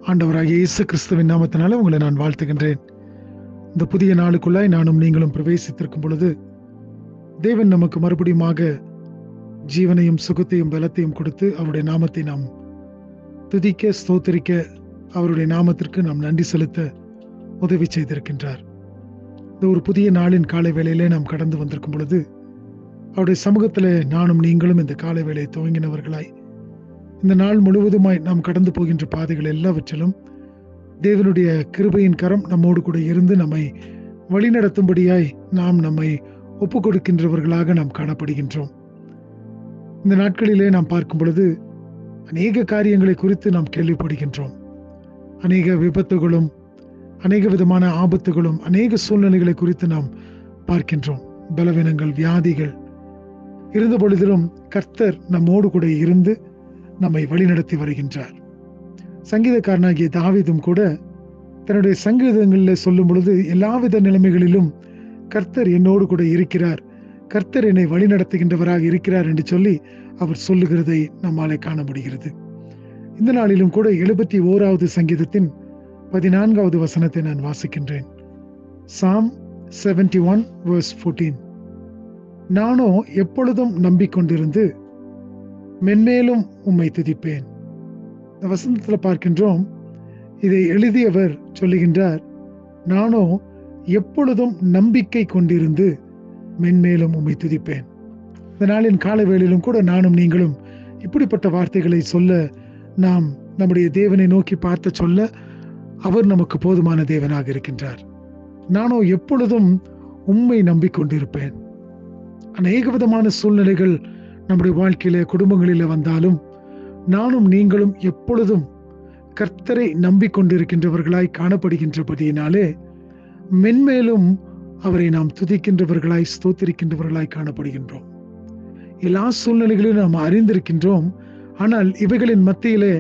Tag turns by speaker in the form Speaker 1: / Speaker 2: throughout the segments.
Speaker 1: ஆண்டவராகிய இயேசு கிறிஸ்துவின் நாமத்தினால உங்களை நான் வாழ்த்துகின்றேன். இந்த புதிய நாளுக்குள்ளாய் நானும் நீங்களும் பிரவேசித்திருக்கும் பொழுது தேவன் நமக்கு மறுபடியுமாக ஜீவனையும் சுகத்தையும் பலத்தையும் கொடுத்து அவருடைய நாமத்தை நாம் துதிக்க, ஸ்தோத்திரிக்க, அவருடைய நாமத்திற்கு நாம் நன்றி செலுத்த உதவி செய்திருக்கின்றார். இந்த ஒரு புதிய நாளின் காலை வேளையிலே நாம் கடந்து வந்திருக்கும் பொழுது அவருடைய சமூகத்திலே நானும் நீங்களும் இந்த காலை வேளையை துவங்கினவர்களாய் இந்த நாள் முழுவதுமாய் நாம் கடந்து போகின்ற பாதைகள் எல்லாவற்றிலும் தேவனுடைய கிருபையின் கரம் நம்மோடு கூட இருந்து நம்மை வழிநடத்தும்படியாய் நாம் நம்மை ஒப்புக் கொடுக்கின்றவர்களாக நாம் காணப்படுகின்றோம். இந்த நாட்களிலே நாம் பார்க்கும் பொழுது அநேக காரியங்களை குறித்து நாம் கேள்விப்படுகின்றோம். அநேக விபத்துகளும் அநேக விதமான ஆபத்துகளும் அநேக சூழ்நிலைகளை குறித்து நாம் பார்க்கின்றோம். பலவீனங்கள், வியாதிகள் இருந்த பொழுதிலும் கர்த்தர் நம்மோடு கூட இருந்து நம்மை வழிநடத்தி வருகின்றார். சங்கீதக்காரனாகிய தாவீதும் கூட தன்னுடைய சங்கீதங்களில் சொல்லும் பொழுது எல்லாவித நிலைமைகளிலும் கர்த்தர் என்னோடு கூட இருக்கிறார், கர்த்தர் என்னை வழிநடத்துகின்றவராக இருக்கிறார் என்று சொல்லி அவர் சொல்லுகிறதை நம்மாலே காண முடிகிறது. இந்த நாளிலும் கூட 71வது சங்கீதத்தின் 14வது வசனத்தை நான் வாசிக்கின்றேன். Psalm 71 verse 14. நானோ எப்பொழுதும் நம்பிக்கொண்டிருந்து மென்மேலும் உம்மை துதிப்பேன். இந்த வசனத்தில் பார்க்கின்றோம், இதை எழுதியவர் சொல்லுகின்றார், நானோ எப்பொழுதும் நம்பிக்கை கொண்டிருந்து மென்மேலும் உம்மை துதிப்பேன். இந்த நாளின் கால வேளையிலும் கூட நானும் நீங்களும் இப்படிப்பட்ட வார்த்தைகளை சொல்ல, நாம் நம்முடைய தேவனை நோக்கி பார்த்து சொல்ல அவர் நமக்கு போதுமான தேவனாக இருக்கின்றார். நானோ எப்பொழுதும் உம்மை நம்பிக்கொண்டிருப்பேன். அநேக விதமான சூழ்நிலைகள் நம்முடைய வாழ்க்கையில, குடும்பங்களில வந்தாலும் நானும் நீங்களும் எப்பொழுதும் கர்த்தரை நம்பிக்கொண்டிருக்கின்றவர்களாய் காணப்படுகின்றபடியினாலே மென்மேலும் அவரை நாம் துதிக்கின்றவர்களாய், ஸ்தோத்திரிக்கின்றவர்களாய் காணப்படுகின்றோம். எல்லா சூழ்நிலைகளையும் நாம் அறிந்திருக்கின்றோம். ஆனால் இவைகளின் மத்தியிலே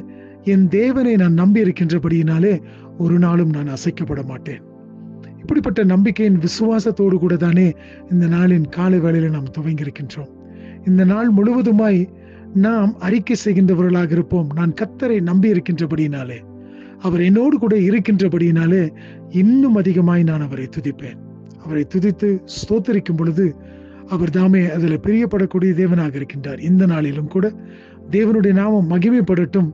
Speaker 1: என் தேவனை நான் நம்பி இருக்கின்றபடியினாலே ஒரு நாளும் நான் அசைக்கப்பட மாட்டேன். இப்படிப்பட்ட நம்பிக்கையின் விசுவாசத்தோடு கூட தானே இந்த நாளின் காலை வேளையில நாம் துவங்கி இருக்கின்றோம். இந்த நாள் முழுவதுமாய் நாம் அறிக்கை செய்கின்றவர்களாக இருப்போம். நான் கர்த்தரை நம்பி இருக்கின்றபடியினாலே, அவர் என்னோடு கூட இருக்கின்றபடியினாலே இன்னும் அதிகமாய் நான் அவரை துதிப்பேன். அவரை துதித்து ஸ்தோத்தரிக்கும் பொழுது அவர் தாமே அதில் பிரியப்படக்கூடிய தேவனாக இருக்கின்றார். இந்த நாளிலும் கூட தேவனுடைய நாமம் மகிமைப்படட்டும்.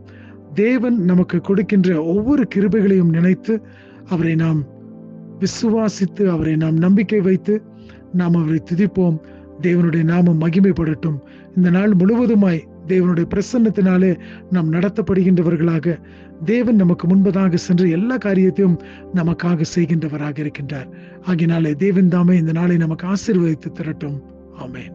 Speaker 1: தேவன் நமக்கு கொடுக்கின்ற ஒவ்வொரு கிருபைகளையும் நினைத்து அவரை நாம் விசுவாசித்து, அவரை நாம் நம்பிக்கை வைத்து நாம் அவரை துதிப்போம். தேவனுடைய நாமம் மகிமைப்படட்டும். இந்த நாள் முழுவதுமாய் தேவனுடைய பிரசன்னத்தினாலே நாம் நடத்தப்படுகின்றவர்களாக, தேவன் நமக்கு முன்பதாக சென்று எல்லா காரியத்தையும் நமக்காக செய்கின்றவராக இருக்கின்றார். ஆகினாலே தேவன் தாமே இந்த நாளை நமக்கு ஆசீர்வதித்து தரட்டும். ஆமென்.